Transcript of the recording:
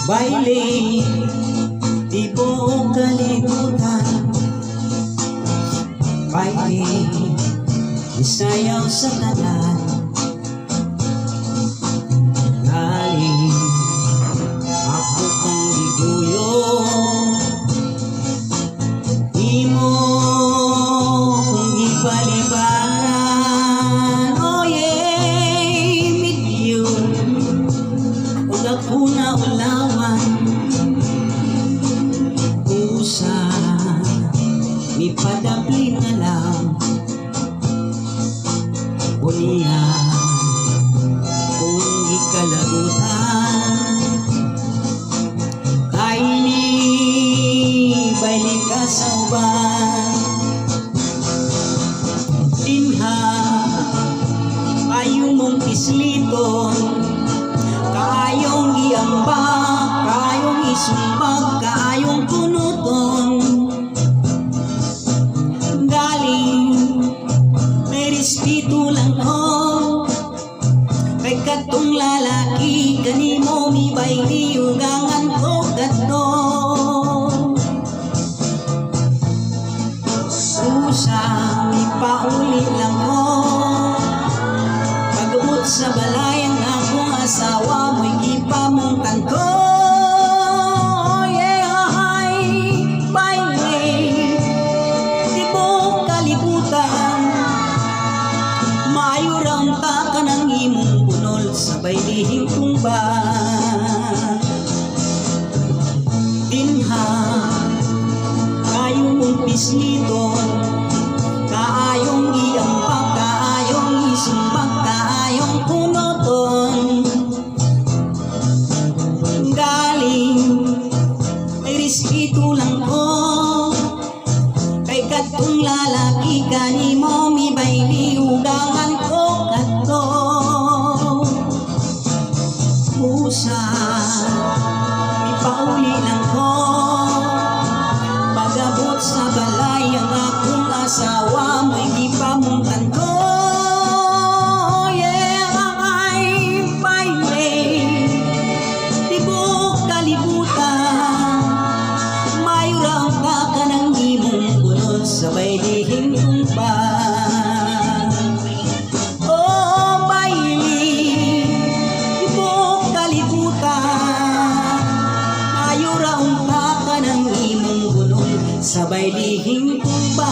baile, tibuok kalibutan. Baile, isayaw sa tanan. Galing ako kong liguyo, di mo kong ipalibaran. Oh yeah, with you, huwag ako na ulawan. Usa, mi padapli na lang. Uliya, kung ikalagutan, kaini balik ka sa uban. Dinha, ayaw mong isliton, kaayong iambak, kaayong isumbag, kaayong punuton. Respeto lang ko kay katong lalaki, kanimo mi baili ugangan ko kadto. Usa mi pauli lang ko, pagabot sa balay ang akong asawa, mo'y gipamungkan ko. Sabay lihing tumba, dinha kaayong mong pisliton, kaayong iampak, kaayong isumbak, kaayong punoton. Galing may respeto lang ko kay katong lalaki, kanimo mi baili ugangan ko kadto. Usa, ipauli lang ko, pagabot sa balay ang akong asawa, mo'y gipamungkan ko. Yeah, ay baile, tibuok kalibutan, mayroon ka ka ng imong bunod, sabay lihing tumpa. Sabay lihing tumba.